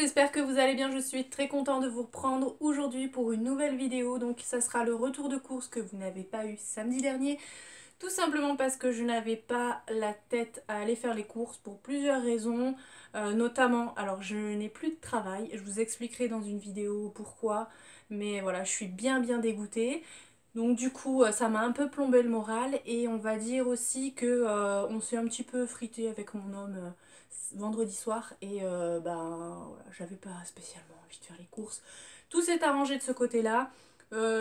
j'espère que vous allez bien, je suis très contente de vous reprendre aujourd'hui pour une nouvelle vidéo. Donc ça sera le retour de course que vous n'avez pas eu samedi dernier. Tout simplement parce que je n'avais pas la tête à aller faire les courses pour plusieurs raisons. Notamment, alors je n'ai plus de travail, je vous expliquerai dans une vidéo pourquoi. Mais voilà, je suis bien dégoûtée. Donc du coup ça m'a un peu plombé le moral et on va dire aussi que on s'est un petit peu frité avec mon homme vendredi soir et voilà, j'avais pas spécialement envie de faire les courses. Tout s'est arrangé de ce côté-là.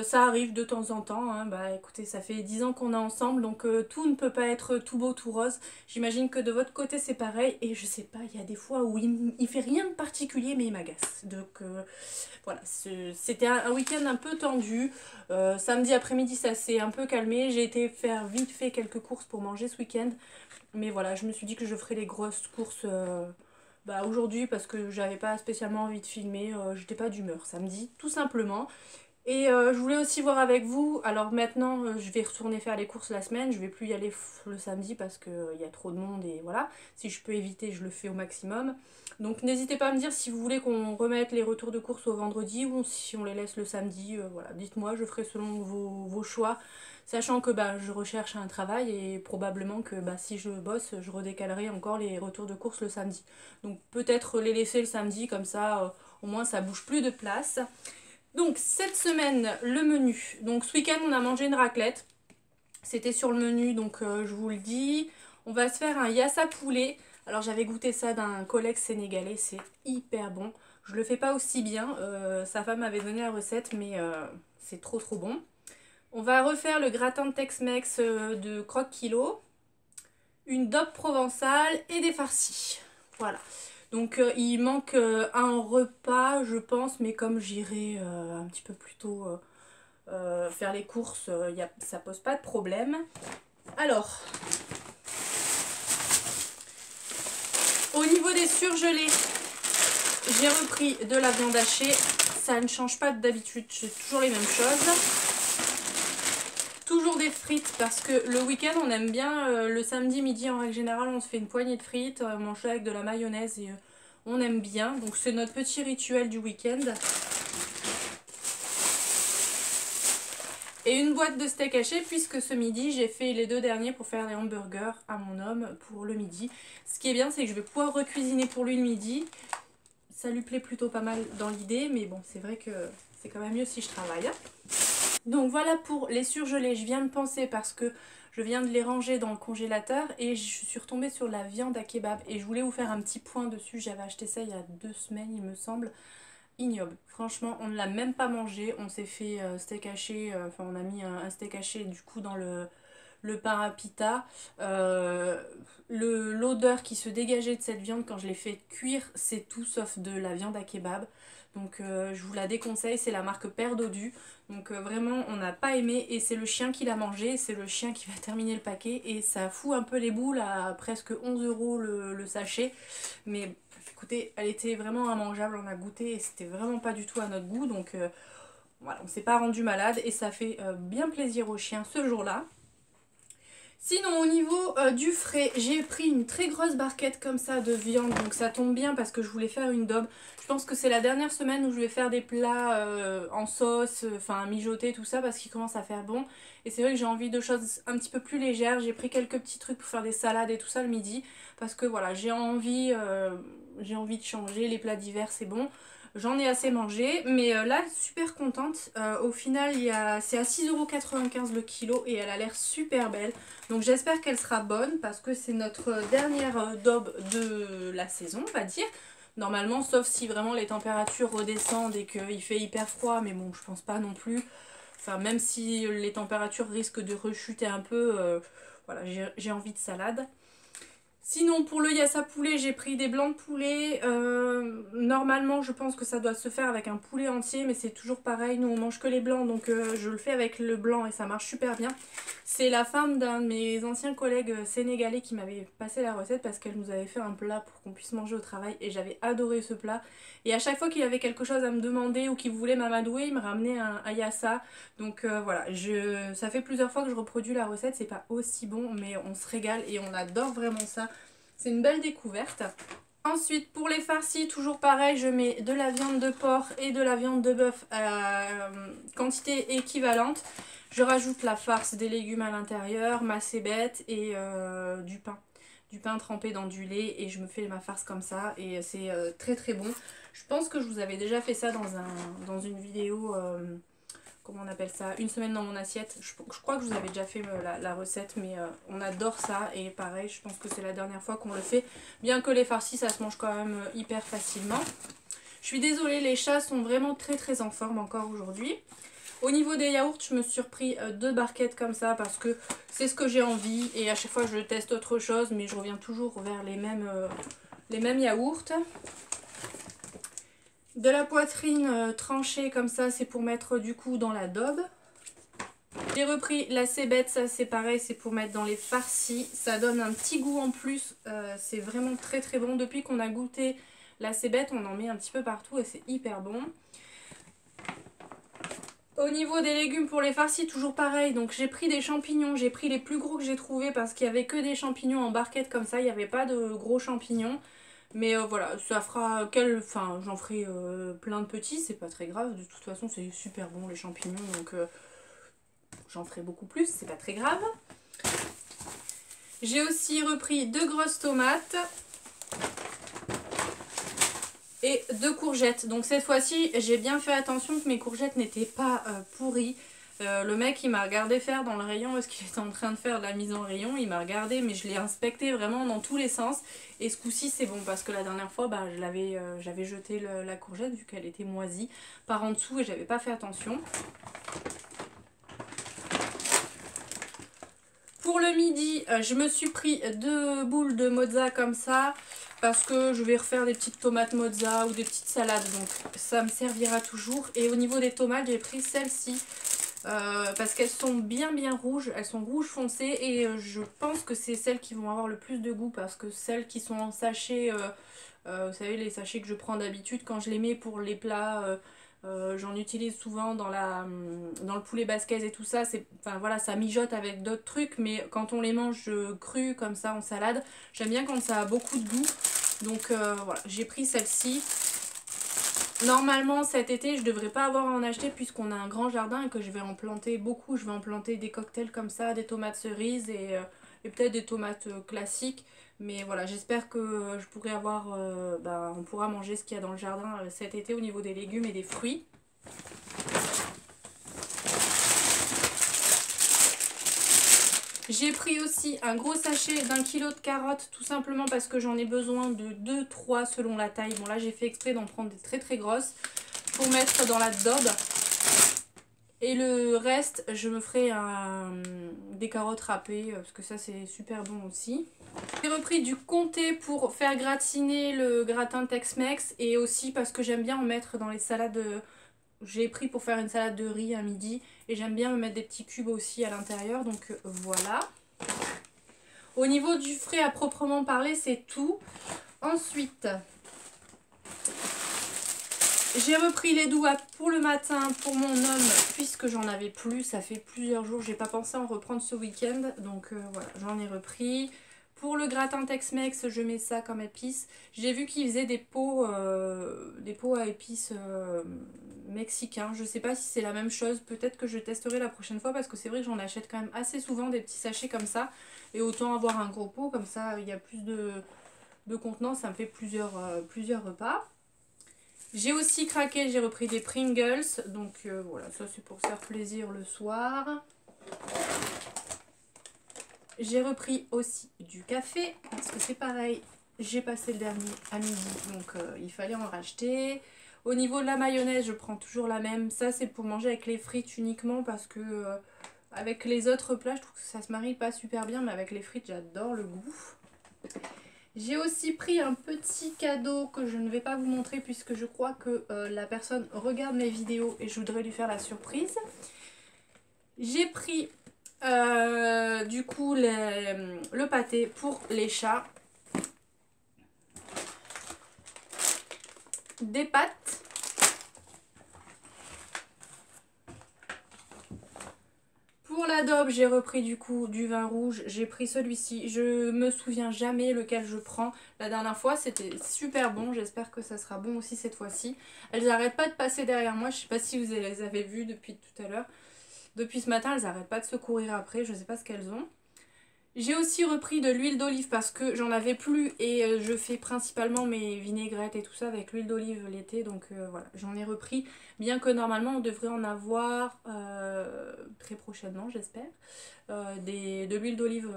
Ça arrive de temps en temps, hein. Bah écoutez, ça fait 10 ans qu'on est ensemble, donc tout ne peut pas être tout beau, tout rose. J'imagine que de votre côté c'est pareil, et je sais pas, il y a des fois où il fait rien de particulier mais il m'agace. Donc voilà, c'était un week-end un peu tendu. Samedi après-midi ça s'est un peu calmé, j'ai été faire vite fait quelques courses pour manger ce week-end. Mais voilà, je me suis dit que je ferais les grosses courses aujourd'hui parce que j'avais pas spécialement envie de filmer, j'étais pas d'humeur samedi, tout simplement. Et je voulais aussi voir avec vous, alors maintenant je vais retourner faire les courses la semaine, je vais plus y aller le samedi parce qu'il y a trop de monde et voilà, si je peux éviter je le fais au maximum. Donc n'hésitez pas à me dire si vous voulez qu'on remette les retours de courses au vendredi ou si on les laisse le samedi, voilà, dites-moi, je ferai selon vos choix. Sachant que je recherche un travail et probablement que si je bosse, je redécalerai encore les retours de courses le samedi. Donc peut-être les laisser le samedi, comme ça au moins ça bouge plus de place. Donc cette semaine, le menu. Donc ce week-end on a mangé une raclette. C'était sur le menu, donc je vous le dis. On va se faire un yassa poulet. Alors j'avais goûté ça d'un collègue sénégalais, c'est hyper bon. Je le fais pas aussi bien, sa femme m'avait donné la recette, mais c'est trop bon. On va refaire le gratin de Tex-Mex de croque kilo, une dope provençale et des farcis. Voilà. Donc il manque un repas, je pense, mais comme j'irai un petit peu plus tôt faire les courses, ça pose pas de problème. Alors, au niveau des surgelés, j'ai repris de la viande hachée. Ça ne change pas d'habitude, j'ai toujours les mêmes choses. Toujours des frites parce que le week-end on aime bien, le samedi midi en règle générale on se fait une poignée de frites, on mange ça avec de la mayonnaise et on aime bien. Donc c'est notre petit rituel du week-end. Et une boîte de steak haché puisque ce midi j'ai fait les 2 derniers pour faire des hamburgers à mon homme pour le midi. Ce qui est bien c'est que je vais pouvoir recuisiner pour lui le midi. Ça lui plaît plutôt pas mal dans l'idée, mais bon c'est vrai que c'est quand même mieux si je travaille. Donc voilà pour les surgelés, je viens de penser parce que je viens de les ranger dans le congélateur et je suis retombée sur la viande à kebab et je voulais vous faire un petit point dessus. J'avais acheté ça il y a 2 semaines il me semble. Ignoble, franchement on ne l'a même pas mangé, on s'est fait steak haché, enfin on a mis un steak haché du coup dans le pain à pita. L'odeur qui se dégageait de cette viande quand je l'ai fait cuire, c'est tout sauf de la viande à kebab. Donc je vous la déconseille, c'est la marque Père Dodu. Donc vraiment on n'a pas aimé et c'est le chien qui l'a mangé, c'est le chien qui va terminer le paquet et ça fout un peu les boules à presque 11 € le sachet. Mais écoutez, elle était vraiment immangeable, on a goûté et c'était vraiment pas du tout à notre goût. Donc voilà, on s'est pas rendu malade et ça fait bien plaisir au chien ce jour-là. Sinon au niveau du frais, j'ai pris une très grosse barquette comme ça de viande, donc ça tombe bien parce que je voulais faire une daube. Je pense que c'est la dernière semaine où je vais faire des plats en sauce, enfin mijoter tout ça parce qu'il commence à faire bon. Et c'est vrai que j'ai envie de choses un petit peu plus légères, j'ai pris quelques petits trucs pour faire des salades et tout ça le midi. Parce que voilà, j'ai envie de changer, les plats d'hiver c'est bon. J'en ai assez mangé, mais là, super contente. Au final, c'est à 6,95 € le kilo et elle a l'air super belle. Donc j'espère qu'elle sera bonne parce que c'est notre dernière daube de la saison, on va dire. Normalement, sauf si vraiment les températures redescendent et qu'il fait hyper froid, mais bon, je pense pas non plus. Enfin, même si les températures risquent de rechuter un peu, voilà, j'ai envie de salade. Sinon pour le yassa poulet j'ai pris des blancs de poulet, normalement je pense que ça doit se faire avec un poulet entier mais c'est toujours pareil, nous on mange que les blancs donc je le fais avec le blanc et ça marche super bien. C'est la femme d'un de mes anciens collègues sénégalais qui m'avait passé la recette parce qu'elle nous avait fait un plat pour qu'on puisse manger au travail et j'avais adoré ce plat. Et à chaque fois qu'il avait quelque chose à me demander ou qu'il voulait m'amadouer, il me ramenait un yassa. Donc voilà, ça fait plusieurs fois que je reproduis la recette, c'est pas aussi bon mais on se régale et on adore vraiment ça. C'est une belle découverte. Ensuite, pour les farcis, toujours pareil, je mets de la viande de porc et de la viande de bœuf à quantité équivalente. Je rajoute la farce, des légumes à l'intérieur, ma cébette et du pain. Du pain trempé dans du lait et je me fais ma farce comme ça et c'est très très bon. Je pense que je vous avais déjà fait ça dans une vidéo, comment on appelle ça, une semaine dans mon assiette. Je crois que je vous avais déjà fait la recette, mais on adore ça et pareil, je pense que c'est la dernière fois qu'on le fait. Bien que les farcis, ça se mange quand même hyper facilement. Je suis désolée, les chats sont vraiment très très en forme encore aujourd'hui. Au niveau des yaourts, je me suis repris 2 barquettes comme ça parce que c'est ce que j'ai envie. Et à chaque fois, je teste autre chose, mais je reviens toujours vers les mêmes yaourts. De la poitrine tranchée comme ça, c'est pour mettre du coup dans la daube. J'ai repris la cébette, ça c'est pareil, c'est pour mettre dans les farcis. Ça donne un petit goût en plus, c'est vraiment très très bon. Depuis qu'on a goûté la cébette, on en met un petit peu partout et c'est hyper bon. Au niveau des légumes pour les farcis, toujours pareil. Donc j'ai pris des champignons, j'ai pris les plus gros que j'ai trouvé parce qu'il n'y avait que des champignons en barquette comme ça. Il n'y avait pas de gros champignons. Mais voilà, ça fera enfin, j'en ferai plein de petits, c'est pas très grave. De toute façon, c'est super bon les champignons, donc j'en ferai beaucoup plus, c'est pas très grave. J'ai aussi repris 2 grosses tomates et 2 courgettes. Donc cette fois-ci, j'ai bien fait attention que mes courgettes n'étaient pas pourries. Le mec il m'a regardé faire dans le rayon parce qu'il était en train de faire de la mise en rayon. Il m'a regardé mais je l'ai inspecté vraiment dans tous les sens. Et ce coup-ci c'est bon parce que la dernière fois bah, j'avais jeté la courgette vu qu'elle était moisie par en dessous et j'avais pas fait attention. Pour le midi, je me suis pris 2 boules de mozza comme ça. Parce que je vais refaire des petites tomates mozza ou des petites salades. Donc ça me servira toujours. Et au niveau des tomates, j'ai pris celles-ci. Parce qu'elles sont bien rouges, elles sont rouges foncées et je pense que c'est celles qui vont avoir le plus de goût parce que celles qui sont en sachet, vous savez les sachets que je prends d'habitude quand je les mets pour les plats, j'en utilise souvent dans le poulet basquaise et tout ça, enfin voilà, ça mijote avec d'autres trucs mais quand on les mange crus comme ça en salade, j'aime bien quand ça a beaucoup de goût, donc voilà, j'ai pris celle-ci. Normalement cet été je devrais pas avoir à en acheter puisqu'on a un grand jardin et que je vais en planter beaucoup. Je vais en planter des cocktails comme ça, des tomates cerises et peut-être des tomates classiques. Mais voilà, j'espère que je pourrai avoir, on pourra manger ce qu'il y a dans le jardin cet été au niveau des légumes et des fruits. J'ai pris aussi un gros sachet d'1 kg de carottes, tout simplement parce que j'en ai besoin de 2-3 selon la taille. Bon là j'ai fait exprès d'en prendre des très très grosses pour mettre dans la daube. Et le reste, je me ferai des carottes râpées, parce que ça c'est super bon aussi. J'ai repris du comté pour faire gratiner le gratin Tex-Mex et aussi parce que j'aime bien en mettre dans les salades. J'ai pris pour faire une salade de riz à midi et j'aime bien me mettre des petits cubes aussi à l'intérieur, donc voilà. Au niveau du frais à proprement parler, c'est tout. Ensuite, j'ai repris les douas pour le matin pour mon homme puisque j'en avais plus. Ça fait plusieurs jours, j'ai pas pensé en reprendre ce week-end, donc voilà, j'en ai repris. Pour le gratin Tex-Mex, je mets ça comme épices. J'ai vu qu'ils faisaient des pots à épices mexicains. Je sais pas si c'est la même chose. Peut-être que je testerai la prochaine fois parce que c'est vrai que j'en achète quand même assez souvent des petits sachets comme ça. Et autant avoir un gros pot, comme ça il y a plus de contenance, ça me fait plusieurs repas. J'ai aussi craqué, j'ai repris des Pringles. Donc voilà, ça c'est pour faire plaisir le soir. J'ai repris aussi du café, parce que c'est pareil, j'ai passé le dernier à midi, donc il fallait en racheter. Au niveau de la mayonnaise, je prends toujours la même. Ça, c'est pour manger avec les frites uniquement, parce que avec les autres plats, je trouve que ça se marie pas super bien, mais avec les frites, j'adore le goût. J'ai aussi pris un petit cadeau que je ne vais pas vous montrer, puisque je crois que la personne regarde mes vidéos et je voudrais lui faire la surprise. J'ai pris... du coup le pâté pour les chats, des pâtes, pour l'adobe, j'ai repris du coup du vin rouge. J'ai pris celui-ci. Je me souviens jamais lequel je prends. La dernière fois, c'était super bon. J'espère que ça sera bon aussi cette fois-ci. Elles n'arrêtent pas de passer derrière moi. Je sais pas si vous les avez vues depuis tout à l'heure. Depuis ce matin, elles n'arrêtent pas de se courir après. Je sais pas ce qu'elles ont. J'ai aussi repris de l'huile d'olive parce que j'en avais plus et je fais principalement mes vinaigrettes et tout ça avec l'huile d'olive l'été. Donc voilà, j'en ai repris. Bien que normalement on devrait en avoir très prochainement, j'espère. De l'huile d'olive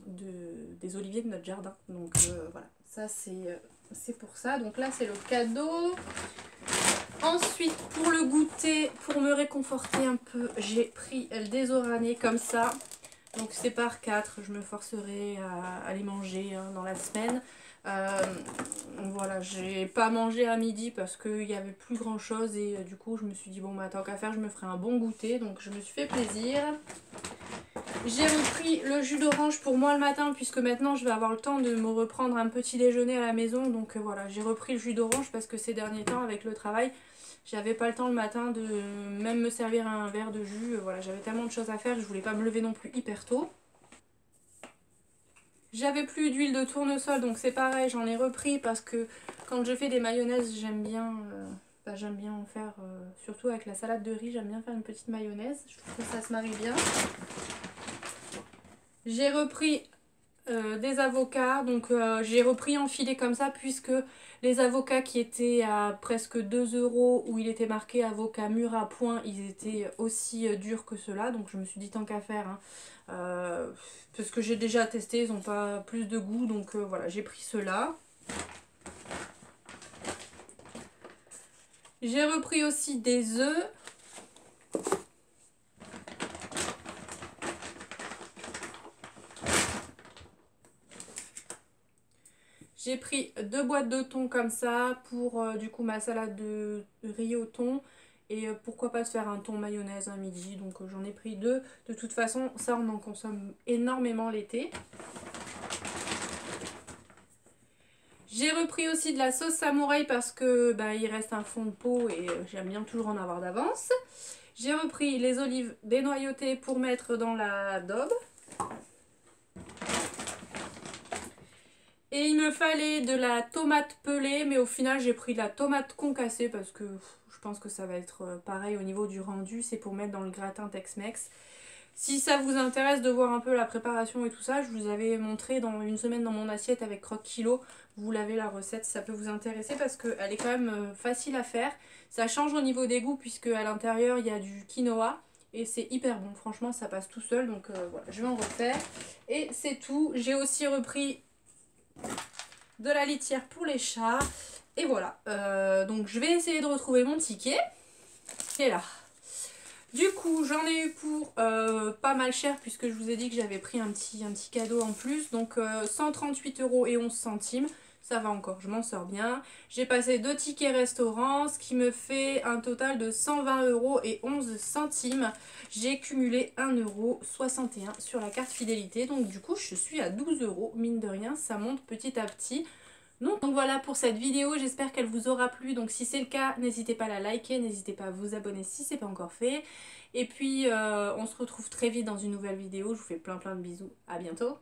des oliviers de notre jardin. Donc voilà, ça c'est pour ça. Donc là c'est le cadeau. Ensuite, pour le goûter, pour me réconforter un peu, j'ai pris des oranais comme ça. Donc c'est par 4, je me forcerai à les manger hein, dans la semaine. Voilà, j'ai pas mangé à midi parce qu'il n'y avait plus grand chose et du coup je me suis dit bon bah tant qu'à faire je me ferai un bon goûter, donc je me suis fait plaisir. J'ai repris le jus d'orange pour moi le matin puisque maintenant je vais avoir le temps de me reprendre un petit déjeuner à la maison, donc voilà, j'ai repris le jus d'orange parce que ces derniers temps avec le travail j'avais pas le temps le matin de même me servir un verre de jus. Voilà, j'avais tellement de choses à faire, je voulais pas me lever non plus hyper tôt. J'avais plus d'huile de tournesol, donc c'est pareil, j'en ai repris parce que quand je fais des mayonnaises, j'aime bien en faire, surtout avec la salade de riz, j'aime bien faire une petite mayonnaise. Je trouve que ça se marie bien. J'ai repris des avocats, donc j'ai repris en filet comme ça puisque les avocats qui étaient à presque 2 € où il était marqué avocat mûr à point, ils étaient aussi durs que ceux-là, donc je me suis dit tant qu'à faire hein, parce que j'ai déjà testé, ils n'ont pas plus de goût, donc voilà, j'ai pris ceux-là. J'ai repris aussi des œufs. J'ai pris 2 boîtes de thon comme ça pour du coup ma salade de riz au thon. Et pourquoi pas se faire un thon mayonnaise un midi. Donc j'en ai pris 2. De toute façon, ça on en consomme énormément l'été. J'ai repris aussi de la sauce samouraï parce que bah, il reste un fond de pot et j'aime bien toujours en avoir d'avance. J'ai repris les olives dénoyautées pour mettre dans la daube. Et il me fallait de la tomate pelée, mais au final j'ai pris de la tomate concassée parce que je pense que ça va être pareil au niveau du rendu. C'est pour mettre dans le gratin Tex-Mex. Si ça vous intéresse de voir un peu la préparation et tout ça, je vous avais montré dans une semaine dans mon assiette avec Croque Kilo. Vous l'avez la recette, ça peut vous intéresser parce qu'elle est quand même facile à faire. Ça change au niveau des goûts puisque à l'intérieur il y a du quinoa. Et c'est hyper bon, franchement ça passe tout seul. Donc voilà, je vais en refaire. Et c'est tout. J'ai aussi repris de la litière pour les chats. Et voilà. Donc je vais essayer de retrouver mon ticket. Qui est là. Du coup, j'en ai eu pour pas mal cher puisque je vous ai dit que j'avais pris un petit cadeau en plus. Donc 138,11 €. Ça va encore, je m'en sors bien. J'ai passé 2 tickets restaurants, ce qui me fait un total de 120,11 €. J'ai cumulé 1,61 € sur la carte fidélité. Donc du coup, je suis à 12 €. Mine de rien, ça monte petit à petit. Donc voilà pour cette vidéo, j'espère qu'elle vous aura plu. Donc si c'est le cas, n'hésitez pas à la liker, n'hésitez pas à vous abonner si ce n'est pas encore fait. Et puis on se retrouve très vite dans une nouvelle vidéo. Je vous fais plein de bisous, à bientôt.